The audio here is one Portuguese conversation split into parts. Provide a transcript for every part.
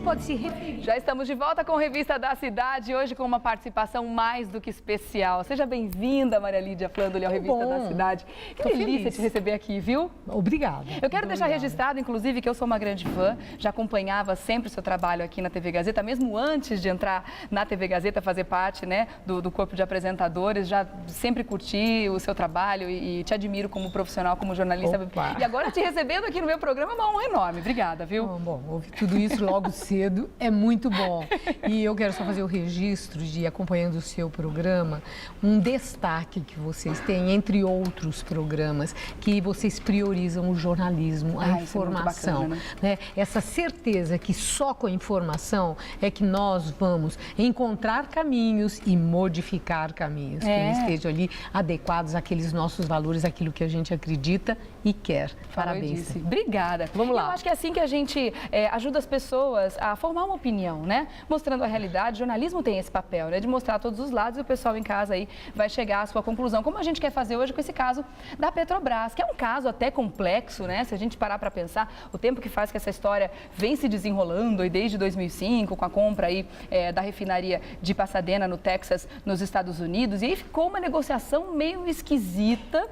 pode se referir. Já estamos de volta com a Revista da Cidade, hoje com uma participação mais do que especial. Seja bem-vinda, Maria Lídia Flandoli, ao Revista da Cidade. Que delícia te receber aqui, viu? Obrigada. Eu quero deixar registrado, inclusive, que eu sou uma grande fã, já acompanhava sempre o seu trabalho aqui na TV Gazeta, mesmo antes de entrar na TV Gazeta, fazer parte, né, do corpo de apresentadores, já sempre curti o seu trabalho e te admiro como profissional, como jornalista. Opa. E agora te recebendo aqui no meu programa é uma honra enorme. Obrigada, viu? Bom, ouvir tudo isso logo cedo é muito bom. E eu quero só fazer o registro de, acompanhando o seu programa, um destaque que vocês têm, entre outros programas, que vocês priorizam o jornalismo, a informação. Isso é muito bacana, né? Essa certeza que só com a informação é que nós vamos encontrar caminhos e modificar caminhos, que estejam ali adequados àqueles nossos valores, àquilo que a gente acredita e quer. Parabéns. Obrigada. Vamos lá. Eu acho que é assim que a gente ajuda as pessoas a formar uma opinião, né? Mostrando a realidade. O jornalismo tem esse papel, né? De mostrar todos os lados e o pessoal em casa aí vai chegar à sua conclusão. Como a gente quer fazer hoje com esse caso da Petrobras, que é um caso até complexo, né? Se a gente parar para pensar, o tempo que faz que essa história vem se desenrolando e desde 2005, com a compra aí da refinaria de Pasadena, no Texas, nos Estados Unidos. E aí ficou uma negociação meio esquisita.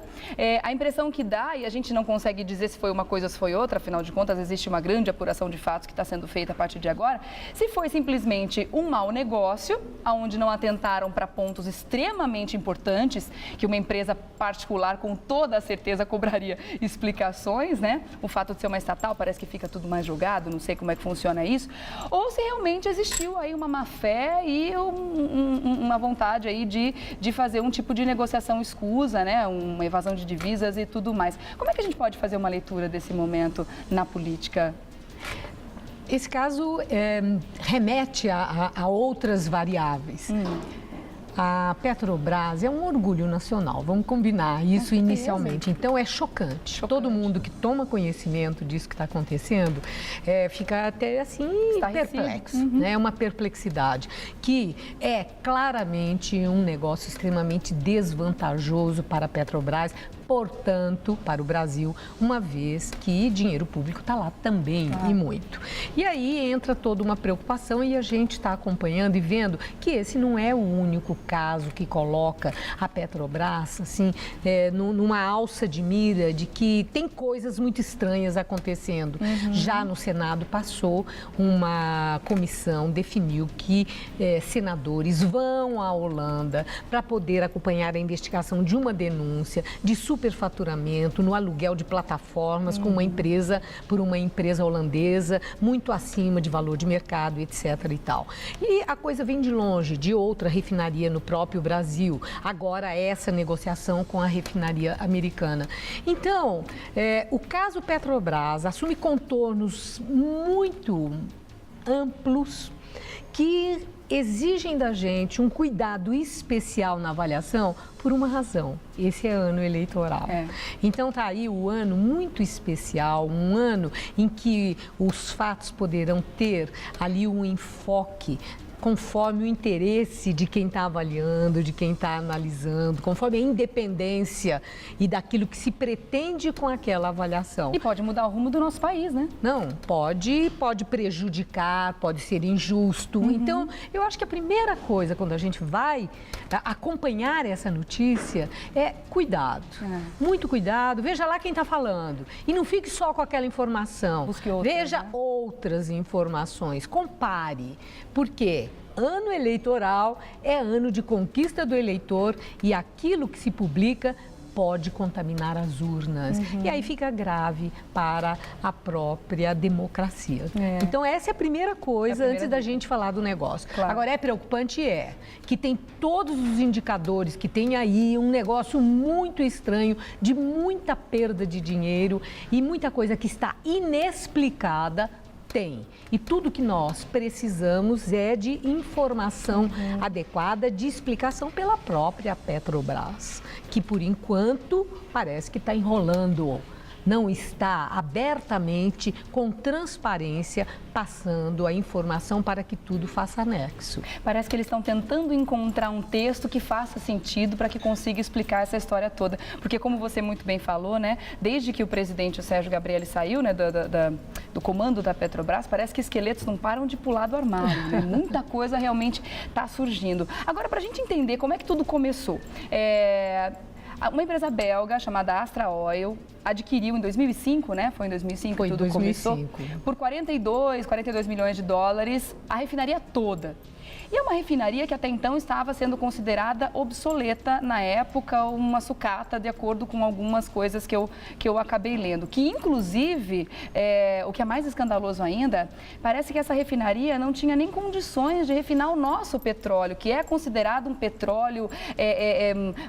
A impressão que dá, e a gente não consegue dizer se foi uma coisa ou se foi outra, afinal de contas existe uma grande apuração de fatos que está sendo feita a partir de agora, se foi simplesmente um mau negócio, onde não atentaram para pontos extremamente importantes, que uma empresa particular com toda a certeza cobraria explicações, né? O fato de ser uma estatal parece que fica tudo mais julgado, não sei como é que funciona isso, ou se realmente existiu aí uma má-fé e uma vontade aí de fazer um tipo de negociação escusa, né? Uma evasão de divisas e tudo mais. Como é que a gente pode fazer uma leitura desse momento na política? Esse caso remete a outras variáveis. A Petrobras é um orgulho nacional, vamos combinar isso inicialmente. Então é chocante. Todo mundo que toma conhecimento disso que está acontecendo fica até assim perplexo, né? É uma perplexidade que é claramente um negócio extremamente desvantajoso para a Petrobras, portanto, para o Brasil, uma vez que dinheiro público está lá também e muito. E aí entra toda uma preocupação e a gente está acompanhando e vendo que esse não é o único caso que coloca a Petrobras assim, numa alça de mira de que tem coisas muito estranhas acontecendo. Já no Senado passou uma comissão, definiu que senadores vão à Holanda para poder acompanhar a investigação de uma denúncia de superfaturamento no aluguel de plataformas com por uma empresa holandesa, muito acima de valor de mercado, etc. e tal. E a coisa vem de longe, de outra refinaria no próprio Brasil. Agora essa negociação com a refinaria americana. Então, o caso Petrobras assume contornos muito amplos que exigem da gente um cuidado especial na avaliação por uma razão. Esse é ano eleitoral. Então tá aí o ano muito especial, um ano em que os fatos poderão ter ali um enfoque conforme o interesse de quem está avaliando, de quem está analisando, conforme a independência e daquilo que se pretende com aquela avaliação. E pode mudar o rumo do nosso país, né? Não, pode prejudicar, pode ser injusto. Então, eu acho que a primeira coisa quando a gente vai acompanhar essa notícia é cuidado. Muito cuidado, veja lá quem está falando. E não fique só com aquela informação. Busque outras, veja outras informações, compare. Por quê? Ano eleitoral é ano de conquista do eleitor e aquilo que se publica pode contaminar as urnas. E aí fica grave para a própria democracia. Então essa é a primeira coisa antes da gente falar do negócio. Agora é preocupante que tem todos os indicadores, que tem aí um negócio muito estranho, de muita perda de dinheiro e muita coisa que está inexplicada. E tudo que nós precisamos é de informação adequada, de explicação pela própria Petrobras, que por enquanto parece que está enrolando. Não está abertamente, com transparência, passando a informação para que tudo faça anexo. Parece que eles estão tentando encontrar um texto que faça sentido para que consiga explicar essa história toda. Porque, como você muito bem falou, né, desde que o presidente, o Sérgio Gabrielli, saiu, né, do comando da Petrobras, parece que esqueletos não param de pular do armário, né? Muita coisa realmente está surgindo. Agora, para a gente entender como é que tudo começou, uma empresa belga chamada Astra Oil adquiriu em 2005, né? Foi em 2005 que tudo 2005. começou, por 42 milhões de dólares, a refinaria toda. E é uma refinaria que até então estava sendo considerada obsoleta na época, uma sucata, de acordo com algumas coisas que eu acabei lendo. Que, inclusive, o que é mais escandaloso ainda, parece que essa refinaria não tinha nem condições de refinar o nosso petróleo, que é considerado um petróleo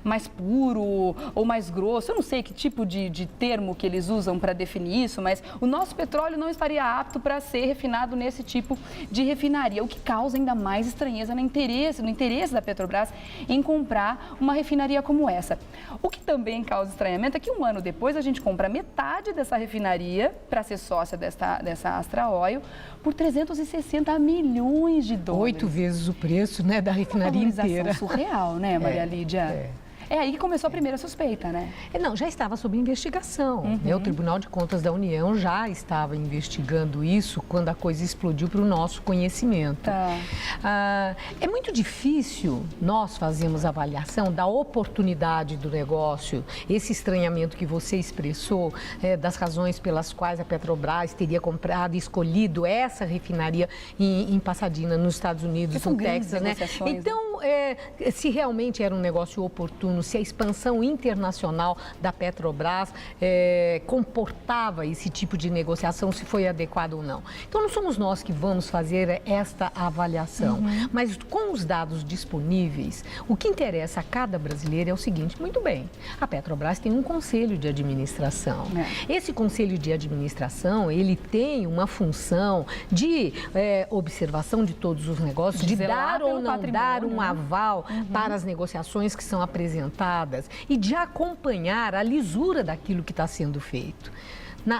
mais puro ou mais grosso. Eu não sei que tipo de termo que eles usam para definir isso, mas o nosso petróleo não estaria apto para ser refinado nesse tipo de refinaria, o que causa ainda mais estranheza no interesse da Petrobras em comprar uma refinaria como essa. O que também causa estranhamento é que um ano depois a gente compra metade dessa refinaria para ser sócia dessa Astra Oil por 360 milhões de dólares. 8 vezes o preço, né, da refinaria inteira. Surreal, né, Maria Lídia? É aí que começou a primeira suspeita, né? Não, já estava sob investigação. Né? O Tribunal de Contas da União já estava investigando isso quando a coisa explodiu para o nosso conhecimento. Tá. É muito difícil nós fazermos avaliação da oportunidade do negócio, esse estranhamento que você expressou, das razões pelas quais a Petrobras teria comprado e escolhido essa refinaria em Pasadena, nos Estados Unidos, no Texas, né? Então, se realmente era um negócio oportuno, se a expansão internacional da Petrobras comportava esse tipo de negociação, se foi adequado ou não. Então, não somos nós que vamos fazer esta avaliação, mas com os dados disponíveis, o que interessa a cada brasileiro é o seguinte: muito bem, a Petrobras tem um conselho de administração. Esse conselho de administração, ele tem uma função de observação de todos os negócios, de dar ou não dar um aval para as negociações que são apresentadas e de acompanhar a lisura daquilo que está sendo feito.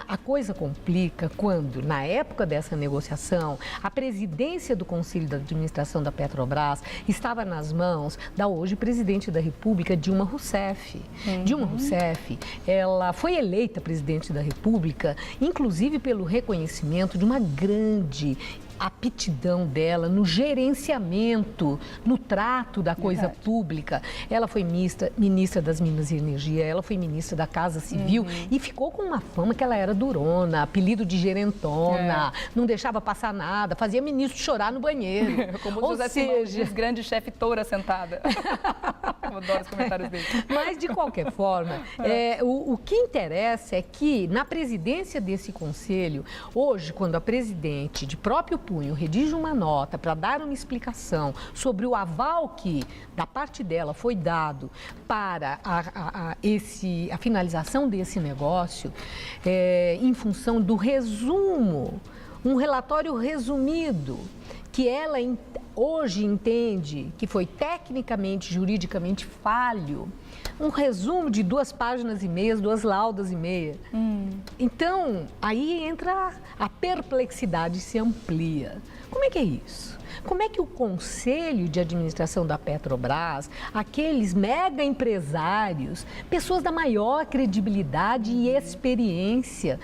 A coisa complica quando, na época dessa negociação, a presidência do Conselho de Administração da Petrobras estava nas mãos da hoje presidente da República, Dilma Rousseff. Dilma Rousseff, ela foi eleita presidente da República, inclusive pelo reconhecimento de uma grande aptidão dela no gerenciamento, no trato da coisa pública. Ela foi ministra das Minas e Energia, ela foi ministra da Casa Civil e ficou com uma fama que ela era durona, apelido de gerentona, não deixava passar nada, fazia ministro chorar no banheiro. Como o José Simão diz, grande chefe toura sentada. Eu adoro os comentários dele. Mas, de qualquer forma, o que interessa é que, na presidência desse conselho, hoje, quando a presidente, de próprio punho, redige uma nota para dar uma explicação sobre o aval que, da parte dela, foi dado para a finalização desse negócio, em função do resumo, um relatório resumido, que ela hoje entende que foi tecnicamente, juridicamente falho, um resumo de 2 páginas e meia, 2 laudas e meia. Então, aí entra a perplexidade, se amplia. Como é que é isso? Como é que o Conselho de Administração da Petrobras, aqueles mega empresários, pessoas da maior credibilidade e experiência,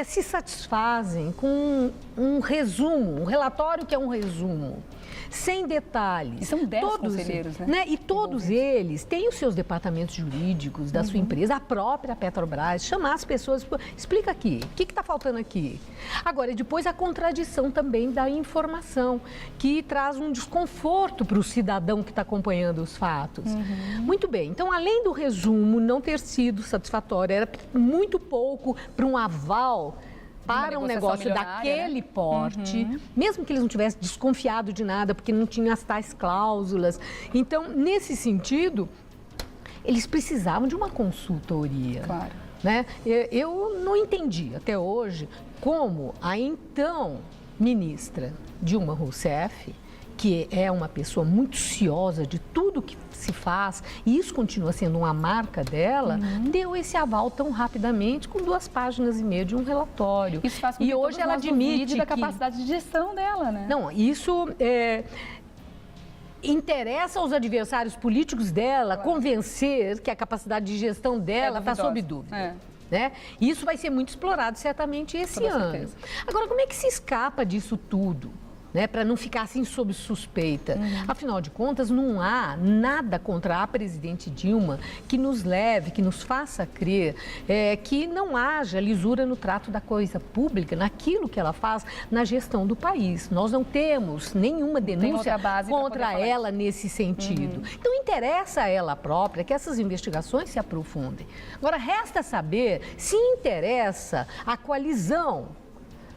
se satisfazem com um resumo, um relatório que é um resumo, sem detalhes. E são 10 conselheiros, né? E todos eles têm os seus departamentos jurídicos da sua empresa, a própria Petrobras, chamar as pessoas, explica aqui, o que está faltando aqui? Agora, depois a contradição também da informação, que traz um desconforto para o cidadão que está acompanhando os fatos. Muito bem, então, além do resumo não ter sido satisfatório, era muito pouco para um aval para um negócio daquele porte, mesmo que eles não tivessem desconfiado de nada, porque não tinham as tais cláusulas. Então, nesse sentido, eles precisavam de uma consultoria. Claro. Né? Eu não entendi até hoje como a então ministra Dilma Rousseff, que é uma pessoa muito ciosa de tudo que se faz, e isso continua sendo uma marca dela, deu esse aval tão rapidamente com 2 páginas e meia de um relatório. Isso faz com que hoje ela admite da capacidade de gestão dela, né? Não, isso interessa aos adversários políticos dela convencer que a capacidade de gestão dela está sob dúvida. né? Isso vai ser muito explorado certamente esse ano. Certeza. Agora, como é que se escapa disso tudo? Né, para não ficar assim sob suspeita. Afinal de contas, não há nada contra a presidente Dilma que nos leve, que nos faça crer que não haja lisura no trato da coisa pública, naquilo que ela faz na gestão do país. Nós não temos nenhuma denúncia contra ela nesse sentido. Então, interessa a ela própria que essas investigações se aprofundem. Agora, resta saber se interessa a coalizão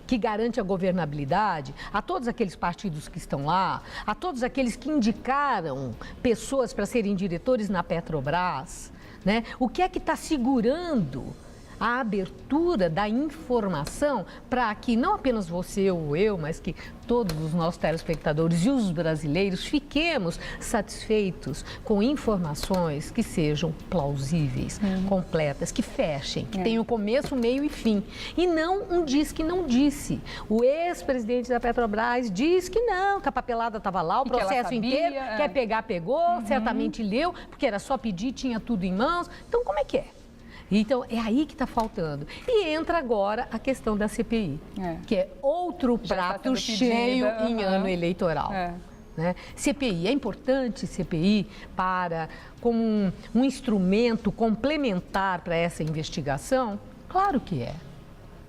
que garante a governabilidade, a todos aqueles partidos que estão lá, a todos aqueles que indicaram pessoas para serem diretores na Petrobras, né? O que é que está segurando a abertura da informação para que não apenas você ou eu, mas que todos os nossos telespectadores e os brasileiros fiquemos satisfeitos com informações que sejam plausíveis, completas, que fechem, que tenham começo, meio e fim. E não um diz que não disse. O ex-presidente da Petrobras diz que não, que a papelada estava lá, o processo inteiro, quer pegar, pegou, certamente leu, porque era só pedir, tinha tudo em mãos. Então, como é que é? Então, é aí que está faltando. E entra agora a questão da CPI, que é outro prato cheio em ano eleitoral. Né? CPI, é importante CPI como um instrumento complementar para essa investigação? Claro que é.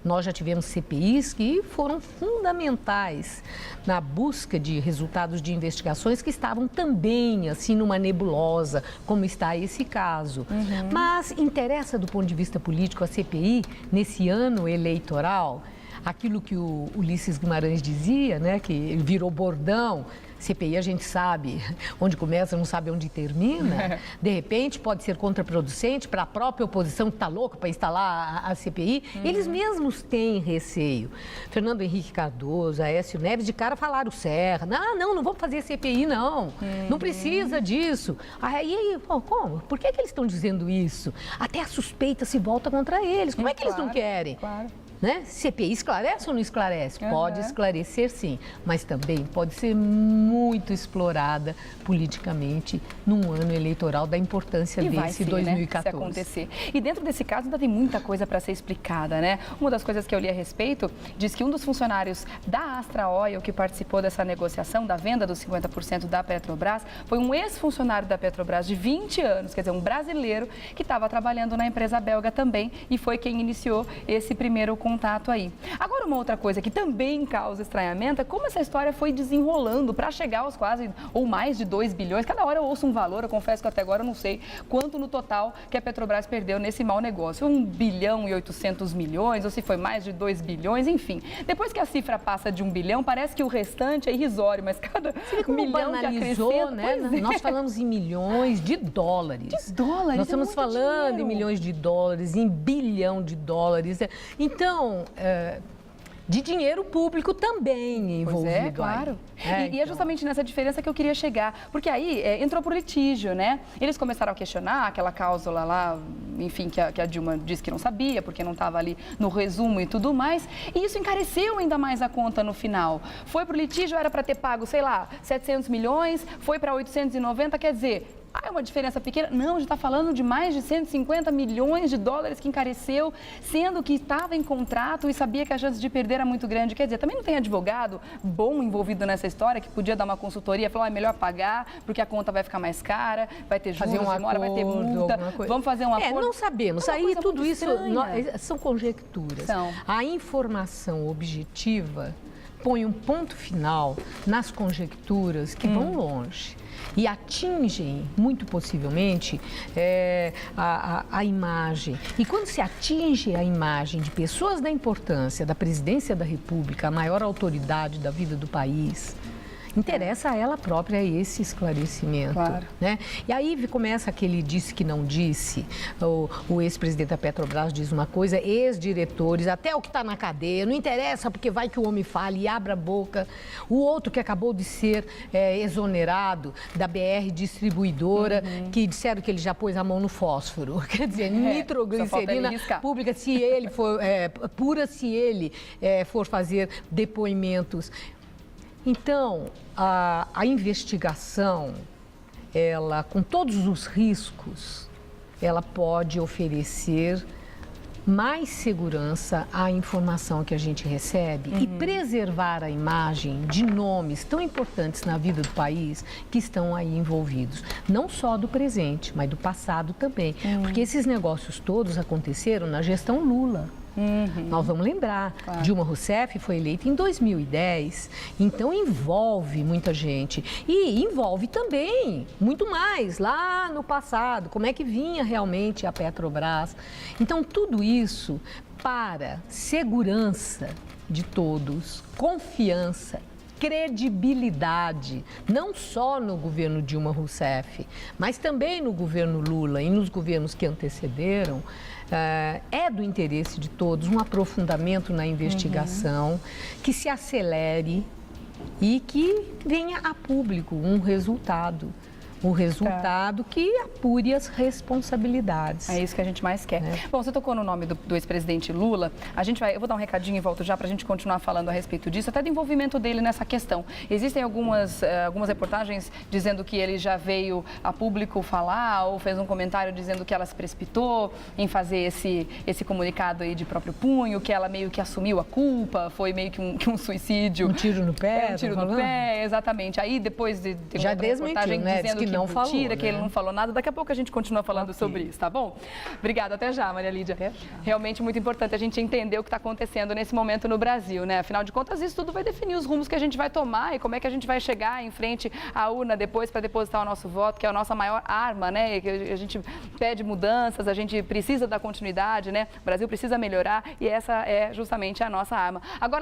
Nós já tivemos CPIs que foram fundamentais na busca de resultados de investigações que estavam também, assim, numa nebulosa, como está esse caso. Mas interessa, do ponto de vista político, a CPI, nesse ano eleitoral, aquilo que o Ulisses Guimarães dizia, né, que virou bordão. CPI a gente sabe onde começa, não sabe onde termina. De repente pode ser contraproducente para a própria oposição que está louca para instalar a CPI. Eles mesmos têm receio. Fernando Henrique Cardoso, Aécio Neves, de cara falaram Serra. Não vamos fazer CPI não. Não precisa disso. Aí, como? Por que eles estão dizendo isso? Até a suspeita se volta contra eles. Como é que eles não querem? Claro. Né? CPI esclarece ou não esclarece? Pode esclarecer, sim, mas também pode ser muito explorada politicamente num ano eleitoral da importância desse 2014. Né? Se acontecer. E dentro desse caso ainda tem muita coisa para ser explicada, né? Uma das coisas que eu li a respeito diz que um dos funcionários da Astra Oil que participou dessa negociação, da venda dos 50% da Petrobras, foi um ex-funcionário da Petrobras de 20 anos, quer dizer, um brasileiro que estava trabalhando na empresa belga também e foi quem iniciou esse primeiro contato aí. Agora, uma outra coisa que também causa estranhamento é como essa história foi desenrolando para chegar aos quase ou mais de 2 bilhões. Cada hora eu ouço um valor, eu confesso que até agora eu não sei quanto no total que a Petrobras perdeu nesse mau negócio. 1 bilhão e 800 milhões, ou se foi mais de 2 bilhões, enfim. Depois que a cifra passa de 1 bilhão, parece que o restante é irrisório, mas cada milhão que acrescenta... Né? Nós falamos em milhões de dólares. De dólares? Nós estamos falando em milhões de dólares, em bilhão de dólares. Então, de dinheiro público também envolvido. Claro. E é justamente nessa diferença que eu queria chegar, porque aí entrou por litígio, né? Eles começaram a questionar aquela cláusula lá, enfim, que a Dilma disse que não sabia, porque não estava ali no resumo e tudo mais, e isso encareceu ainda mais a conta no final. Foi pro litígio, era para ter pago, sei lá, 700 milhões, foi para 890, quer dizer... é uma diferença pequena? Não, a gente está falando de mais de 150 milhões de dólares que encareceu, sendo que estava em contrato e sabia que a chance de perder era muito grande. Quer dizer, também não tem advogado bom envolvido nessa história que podia dar uma consultoria e falar, é melhor pagar porque a conta vai ficar mais cara, vai ter juros, demora, vai ter multa, vamos fazer um acordo. Não sabemos. Aí tudo isso são conjecturas. A informação objetiva põe um ponto final nas conjecturas que vão longe. E atingem, muito possivelmente, a imagem. E quando se atinge a imagem de pessoas da importância da presidência da República, a maior autoridade da vida do país, interessa a ela própria esse esclarecimento. Claro. Né? E aí começa aquele disse que não disse. O ex-presidente da Petrobras diz uma coisa, ex-diretores, até o que está na cadeia, não interessa porque vai que o homem fale e abra a boca. O outro que acabou de ser exonerado da BR Distribuidora, que disseram que ele já pôs a mão no fósforo. Quer dizer, nitroglicerina pública, se ele for pura, se ele for fazer depoimentos. Então, a investigação, ela, com todos os riscos, ela pode oferecer mais segurança à informação que a gente recebe e preservar a imagem de nomes tão importantes na vida do país que estão aí envolvidos. Não só do presente, mas do passado também. Porque esses negócios todos aconteceram na gestão Lula. Nós vamos lembrar, Dilma Rousseff foi eleita em 2010, então envolve muita gente e envolve também muito mais lá no passado, como é que vinha realmente a Petrobras. Então tudo isso para segurança de todos, confiança, credibilidade, não só no governo Dilma Rousseff, mas também no governo Lula e nos governos que antecederam. É do interesse de todos um aprofundamento na investigação, que se acelere e que venha a público um resultado. O resultado que apure as responsabilidades. É isso que a gente mais quer. Bom, você tocou no nome do ex-presidente Lula. Eu vou dar um recadinho e volto já para a gente continuar falando a respeito disso, até do envolvimento dele nessa questão. Existem algumas reportagens dizendo que ele já veio a público falar ou fez um comentário dizendo que ela se precipitou em fazer esse comunicado aí de próprio punho, que ela meio que assumiu a culpa, foi meio que um suicídio. Um tiro no pé? Um tiro no pé, exatamente. Aí depois de já desmentiu, né? Dizendo que não falou, né? que ele não falou nada. Daqui a pouco a gente continua falando sobre isso, tá bom? Obrigada, até já, Maria Lídia. Realmente muito importante a gente entender o que está acontecendo nesse momento no Brasil, né? Afinal de contas, isso tudo vai definir os rumos que a gente vai tomar e como é que a gente vai chegar em frente à urna depois para depositar o nosso voto, que é a nossa maior arma, né? Que a gente pede mudanças, a gente precisa da continuidade, né? O Brasil precisa melhorar e essa é justamente a nossa arma. Agora,